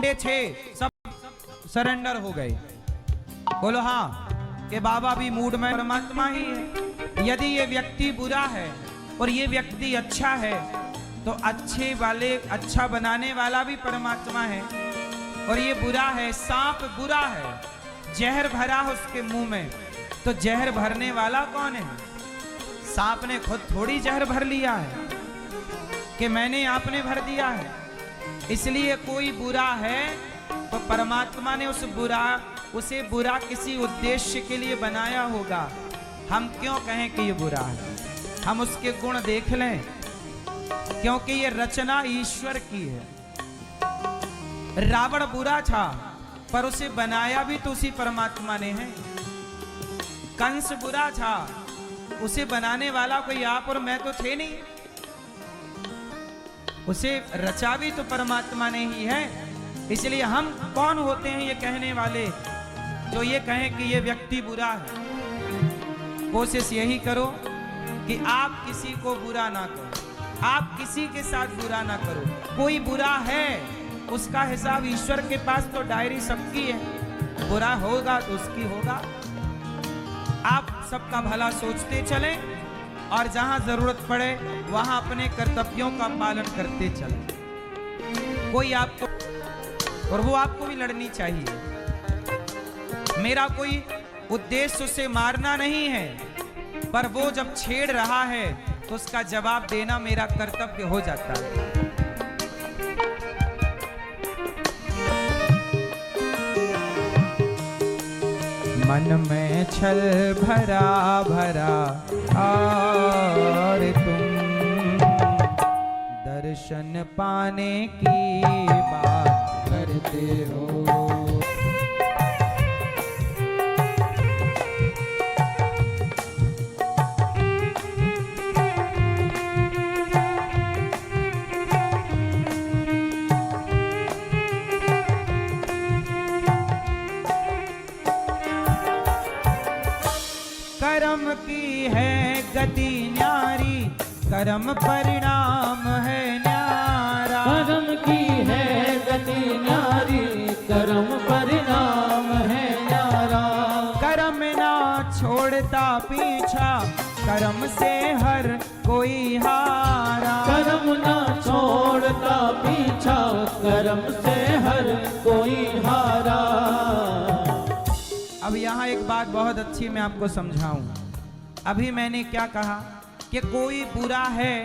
गुंडे थे सब सरेंडर हो गए। बोलो हाँ कि बाबा भी मूड में परमात्मा ही है। यदि ये व्यक्ति बुरा है और ये व्यक्ति अच्छा है तो अच्छे वाले अच्छा बनाने वाला भी परमात्मा है, और ये बुरा है, सांप बुरा है, जहर भरा है उसके मुंह में, तो जहर भरने वाला कौन है? सांप ने खुद थोड़ी जहर भर लिया है कि मैंने आपने भर दिया है। इसलिए कोई बुरा है तो परमात्मा ने उसे बुरा किसी उद्देश्य के लिए बनाया होगा। हम क्यों कहें कि ये बुरा है? हम उसके गुण देख लें, क्योंकि ये रचना ईश्वर की है। रावण बुरा था पर उसे बनाया भी तो उसी परमात्मा ने है। कंस बुरा था, उसे बनाने वाला कोई आप और मैं तो थे नहीं, उसे रचा भी तो परमात्मा ने ही है। इसलिए हम कौन होते हैं ये कहने वाले जो ये कहें कि ये व्यक्ति बुरा है? कोशिश यही करो कि आप किसी को बुरा ना करो, आप किसी के साथ बुरा ना करो। कोई बुरा है उसका हिसाब ईश्वर के पास तो डायरी सबकी है, बुरा होगा तो उसकी होगा। आप सबका भला सोचते चलें और जहां जरूरत पड़े वहां अपने कर्तव्यों का पालन करते चलें। कोई आपको, और वो आपको भी लड़नी चाहिए। मेरा कोई उद्देश्य उसे मारना नहीं है, पर वो जब छेड़ रहा है तो उसका जवाब देना मेरा कर्तव्य हो जाता है। मन में छल भरा भरा और तुम दर्शन पाने की बात करते हो। कर्म की है गति न्यारी, कर्म परिणाम है न्यारा। कर्म की है गति न्यारी, कर्म परिणाम है न्यारा। कर्म ना छोड़ता पीछा, कर्म से हर कोई हारा। कर्म ना छोड़ता पीछा, कर्म से हर कोई हारा। अब यहाँ एक बात बहुत अच्छी मैं आपको समझाऊं। अभी मैंने क्या कहा कि कोई बुरा है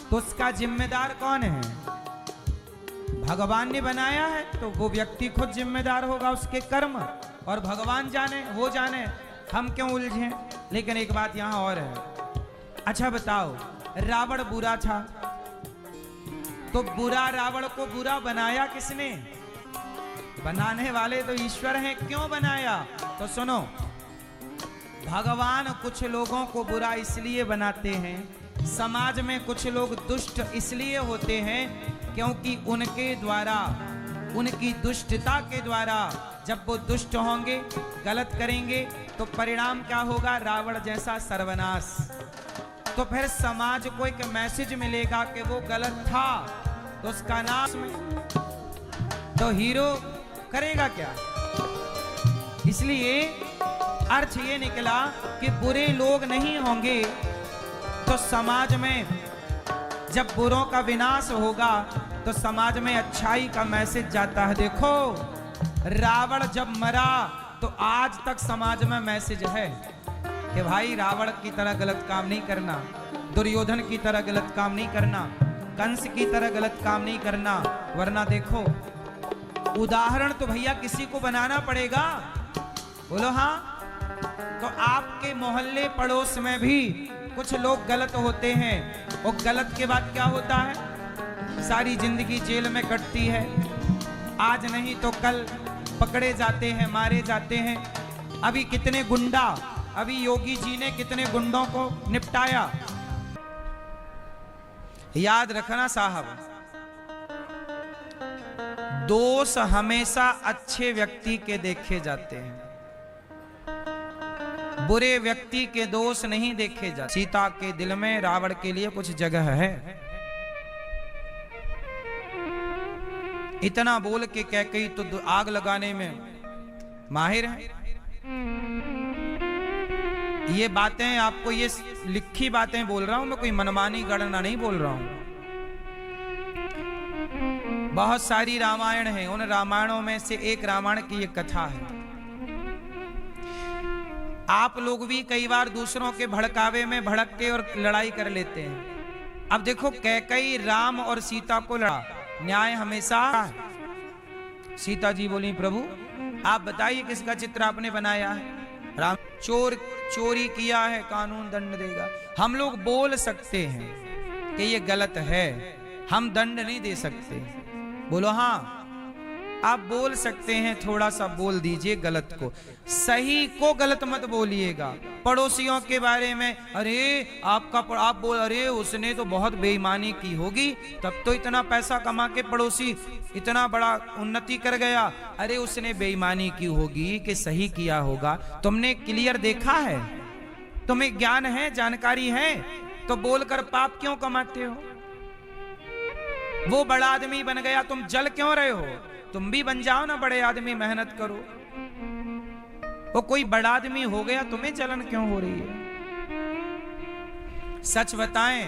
तो उसका जिम्मेदार कौन है? भगवान ने बनाया है तो वो व्यक्ति खुद जिम्मेदार होगा उसके कर्म, और भगवान जाने, वो जाने, हम क्यों उलझे। लेकिन एक बात यहाँ और है। अच्छा बताओ, रावण बुरा था तो बुरा रावण को बुरा बनाया किसने? बनाने वाले तो ईश्वर हैं। क्यों बनाया? तो सुनो, भगवान कुछ लोगों को बुरा इसलिए बनाते हैं, समाज में कुछ लोग दुष्ट इसलिए होते हैं क्योंकि उनके द्वारा, उनकी दुष्टता के द्वारा जब वो दुष्ट होंगे, गलत करेंगे तो परिणाम क्या होगा? रावण जैसा सर्वनाश। तो फिर समाज को एक मैसेज मिलेगा कि वो गलत था तो उसका नाश में, तो हीरो करेगा क्या? इसलिए अर्थ ये निकला कि बुरे लोग नहीं होंगे तो समाज में जब बुरों का विनाश होगा तो समाज में अच्छाई का मैसेज जाता है। देखो, रावण जब मरा तो आज तक समाज में मैसेज है कि भाई रावण की तरह गलत काम नहीं करना, दुर्योधन की तरह गलत काम नहीं करना, कंस की तरह गलत काम नहीं करना। वरना देखो, उदाहरण तो भैया किसी को बनाना पड़ेगा। बोलो हाँ। तो आपके मोहल्ले पड़ोस में भी कुछ लोग गलत होते हैं, और गलत के बाद क्या होता है? सारी जिंदगी जेल में कटती है, आज नहीं तो कल पकड़े जाते हैं, मारे जाते हैं। अभी कितने गुंडा, अभी योगी जी ने कितने गुंडों को निपटाया। याद रखना साहब, दोष हमेशा अच्छे व्यक्ति के देखे जाते हैं, बुरे व्यक्ति के दोष नहीं देखे जाते। सीता के दिल में रावण के लिए कुछ जगह है, इतना बोल के कैकेयी तो आग लगाने में माहिर है। ये बातें आपको, ये लिखी बातें बोल रहा हूं मैं, कोई मनमानी गणना नहीं बोल रहा हूं। बहुत सारी रामायण है, उन रामायणों में से एक रामायण की ये कथा है। आप लोग भी कई बार दूसरों के भड़कावे में भड़क के और लड़ाई कर लेते हैं। अब देखो, कैकेयी राम और सीता को लड़ा, न्याय हमेशा। सीता जी बोली, प्रभु आप बताइए किसका चित्र आपने बनाया है? राम, चोरी किया है, कानून दंड देगा। हम लोग बोल सकते हैं कि ये गलत है, हम दंड नहीं दे सकते। बोलो हाँ, आप बोल सकते हैं, थोड़ा सा बोल दीजिए गलत को, सही को गलत मत बोलिएगा। पड़ोसियों के बारे में, अरे आप बोल, अरे उसने तो बहुत बेईमानी की होगी, तब तो इतना पैसा कमा के पड़ोसी इतना बड़ा उन्नति कर गया। अरे उसने बेईमानी की होगी कि सही किया होगा, तुमने क्लियर देखा है? तुम्हें ज्ञान है, जानकारी है, तो बोलकर पाप क्यों कमाते हो? वो बड़ा आदमी बन गया, तुम जल क्यों रहे हो? तुम भी बन जाओ ना बड़े आदमी, मेहनत करो। वो कोई बड़ा आदमी हो गया, तुम्हें जलन क्यों हो रही है? सच बताएं,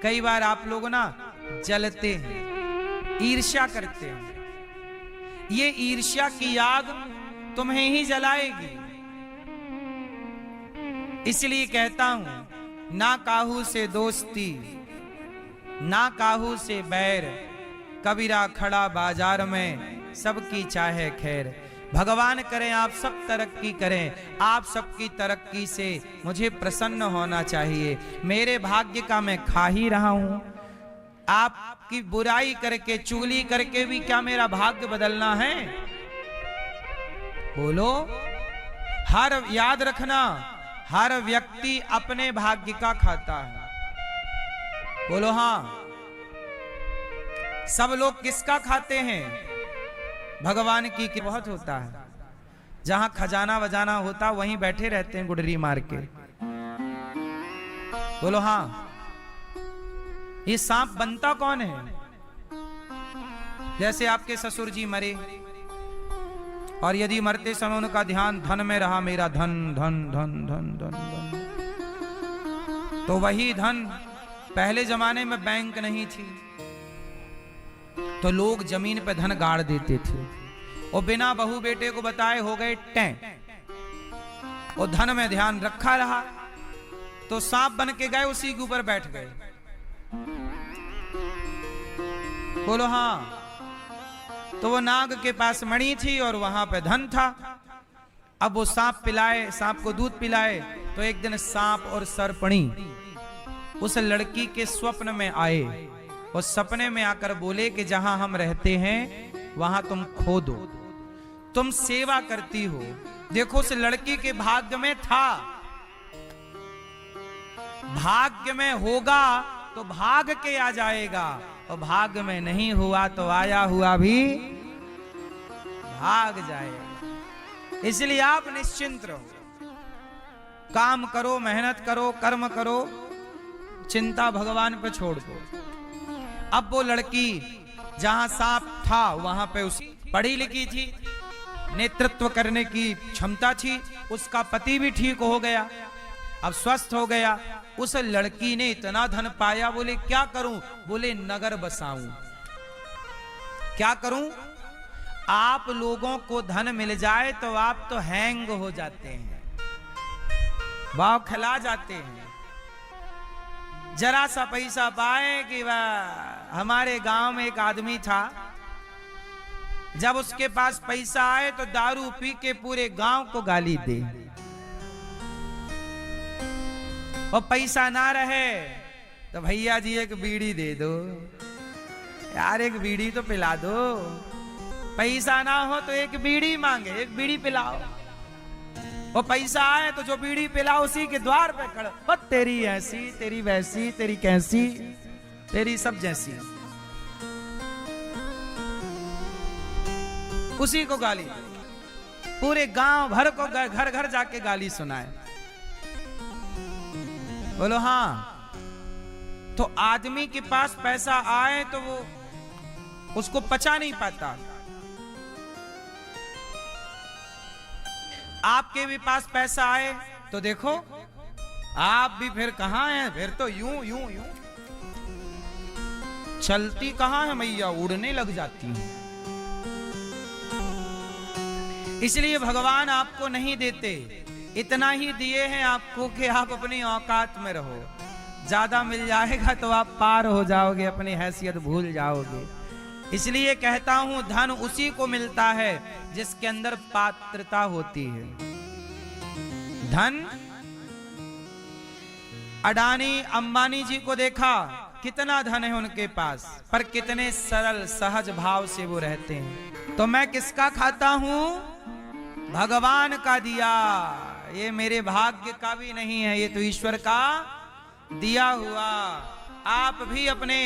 कई बार आप लोग ना जलते हैं, ईर्ष्या करते हैं। ये ईर्ष्या की आग तुम्हें ही जलाएगी। इसलिए कहता हूं, ना काहू से दोस्ती, ना काहू से बैर, कबीरा खड़ा बाजार में, सबकी चाहे खैर। भगवान करें आप सब तरक्की करें, आप सबकी तरक्की से मुझे प्रसन्न होना चाहिए। मेरे भाग्य का मैं खा ही रहा हूं, आपकी बुराई करके, चुगली करके भी क्या मेरा भाग्य बदलना है? बोलो, हर याद रखना, हर व्यक्ति अपने भाग्य का खाता है। बोलो हाँ। सब लोग किसका खाते हैं? भगवान की बहुत होता है। जहां खजाना वजाना होता वहीं बैठे रहते हैं गुडरी मार के। बोलो हाँ। ये सांप बनता कौन है? जैसे आपके ससुर जी मरे और यदि मरते समय उनका ध्यान धन में रहा, मेरा धन धन धन धन धन धन, तो वही धन, पहले जमाने में बैंक नहीं थी तो लोग जमीन पे धन गाड़ देते थे और बिना बहू बेटे को बताए हो गए टैं, और धन में ध्यान रखा रहा तो सांप बन के गए, उसी के ऊपर बैठ गए। बोलो हाँ। तो वो नाग के पास मणि थी और वहां पे धन था। अब वो सांप पिलाए, सांप को दूध पिलाए, तो एक दिन सांप और सर्पणी उस लड़की के स्वप्न में आए और सपने में आकर बोले कि जहां हम रहते हैं वहां तुम खो दो, तुम सेवा करती हो। देखो उस लड़की के भाग्य में था, भाग्य में होगा तो भाग के आ जाएगा, और भाग्य में नहीं हुआ तो आया हुआ भी भाग जाएगा। इसलिए आप निश्चिंत रहो, काम करो, मेहनत करो, कर्म करो, चिंता भगवान पे छोड़ दो। अब वो लड़की जहां सांप था वहां पे उस पढ़ी लिखी थी, नेतृत्व करने की क्षमता थी, उसका पति भी ठीक हो गया, अब स्वस्थ हो गया। उस लड़की ने इतना धन पाया, बोले क्या करूं? बोले नगर बसाऊं। क्या करूं? आप लोगों को धन मिल जाए तो आप तो हैंग हो जाते हैं, भाव खिला जाते हैं। जरा सा पैसा पाए कि वह, हमारे गांव में एक आदमी था, जब उसके पास पैसा आए तो दारू पी के पूरे गांव को गाली दे, और पैसा ना रहे तो भैया जी एक बीड़ी दे दो यार, एक बीड़ी तो पिला दो। पैसा ना हो तो एक बीड़ी मांगे, एक बीड़ी पिलाओ, और पैसा आए तो जो बीड़ी पिलाओ उसी के द्वार पे खड़े, बस तेरी ऐसी, तेरी वैसी, तेरी कैसी, तेरी सब जैसी, उसी को गाली, पूरे गांव भर को घर घर जाके गाली सुनाए। बोलो हाँ। तो आदमी के पास पैसा आए तो वो उसको पचा नहीं पाता। आपके भी पास पैसा आए तो देखो आप भी फिर कहां हैं, फिर तो यूं यूं यूं चलती कहां है मैया, उड़ने लग जाती है। इसलिए भगवान आपको नहीं देते, इतना ही दिए हैं आपको कि आप अपनी औकात में रहो। ज्यादा मिल जाएगा तो आप पार हो जाओगे, अपनी हैसियत भूल जाओगे। इसलिए कहता हूं धन उसी को मिलता है जिसके अंदर पात्रता होती है। धन, अडानी अंबानी जी को देखा, कितना धन है उनके पास, पर कितने सरल सहज भाव से वो रहते हैं। तो मैं किसका खाता हूं? भगवान का दिया। ये मेरे भाग्य का भी नहीं है, ये तो ईश्वर का दिया हुआ। आप भी अपने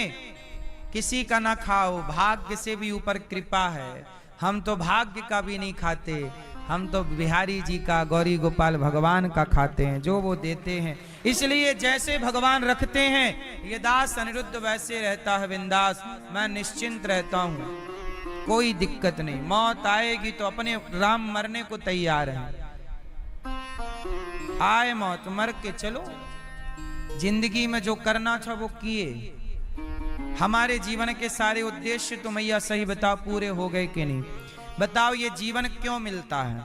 किसी का ना खाओ, भाग्य से भी ऊपर कृपा है। हम तो भाग्य का भी नहीं खाते, हम तो बिहारी जी का, गौरी गोपाल भगवान का खाते हैं, जो वो देते हैं। इसलिए जैसे भगवान रखते हैं, ये दास अनिरुद्ध वैसे रहता है बिंदास। मैं निश्चिंत रहता हूं, कोई दिक्कत नहीं। मौत आएगी तो अपने राम मरने को तैयार है। आए मौत, मर के चलो। जिंदगी में जो करना था वो किए। हमारे जीवन के सारे उद्देश्य तो मैया सही बताओ पूरे हो गए कि नहीं? बताओ ये जीवन क्यों मिलता है?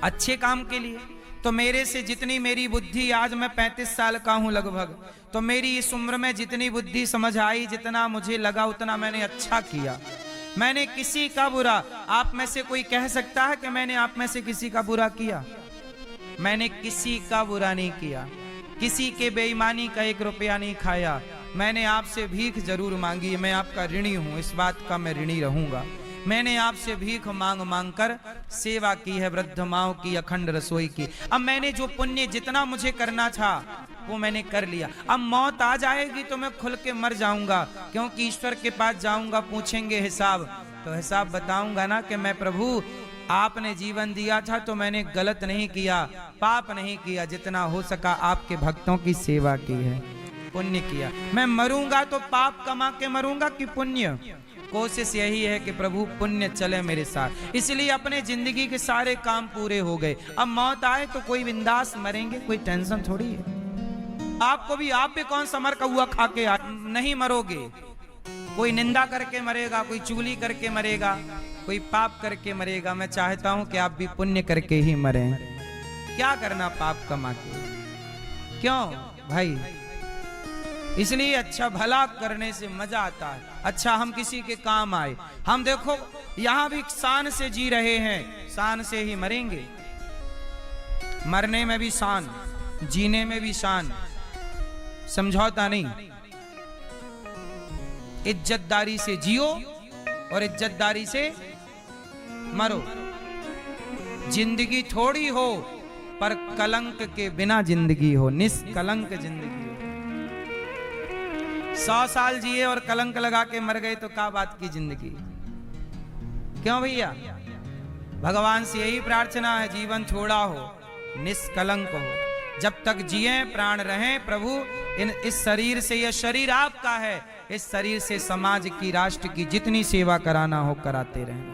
अच्छे काम के लिए। तो मेरे से जितनी मेरी बुद्धि, आज मैं 35 साल का हूं लगभग, तो मेरी इस उम्र में जितनी बुद्धि समझ आई, जितना मुझे लगा उतना मैंने अच्छा किया। मैंने किसी का बुरा, आप में से कोई कह सकता है कि मैंने आप में से किसी का बुरा किया? मैंने किसी का बुरा नहीं किया, किसी के बेईमानी का 1 रुपया नहीं खाया। मैंने आपसे भीख जरूर मांगी, मैं आपका ऋणी हूं, इस बात का मैं ऋणी रहूंगा। मैंने आपसे भीख मांग मांग कर सेवा की है, वृद्ध माओं की अखंड रसोई की। अब मैंने जो पुण्य जितना मुझे करना था वो मैंने कर लिया। अब मौत आ जाएगी तो मैं खुल के मर जाऊंगा, क्योंकि ईश्वर के पास जाऊंगा, पूछेंगे हिसाब, तो हिसाब बताऊंगा ना कि मैं प्रभु आपने जीवन दिया था तो मैंने गलत नहीं किया, पाप नहीं किया, जितना हो सका आपके भक्तों की सेवा की है, पुण्य किया। मैं मरूंगा तो पाप कमा के मरूंगा कि पुण्य? कोशिश यही है कि प्रभु पुण्य चले मेरे साथ। इसलिए अपने जिंदगी के सारे काम पूरे हो गए। अब मौत आए तो कोई बिंदास मरेंगे, कोई टेंशन थोड़ी है। आपको भी, आप भी कौन सा मर कौआ खा के नहीं मरोगे। कोई निंदा करके मरेगा, कोई चुगली करके मरेगा, कोई पाप करके मरेगा। मैं चाहता हूं कि आप भी पुण्य करके ही मरें। क्या करना पाप कमा के, क्यों भाई? इसलिए अच्छा भला करने से मजा आता है। अच्छा हम किसी के काम आए। हम देखो यहां भी शान से जी रहे हैं, शान से ही मरेंगे। मरने में भी शान, जीने में भी शान, समझौता नहीं। इज्जतदारी से जियो और इज्जतदारी से मरो। जिंदगी थोड़ी हो पर कलंक के बिना जिंदगी हो, निष्कलंक जिंदगी हो। 100 साल जिए और कलंक लगा के मर गए तो क्या बात की जिंदगी? क्यों भैया? भगवान से यही प्रार्थना है, जीवन थोड़ा हो, निष्कलंक हो। जब तक जिए, प्राण रहें, प्रभु इस शरीर से, यह शरीर आपका है, इस शरीर से समाज की, राष्ट्र की जितनी सेवा कराना हो कराते रहें।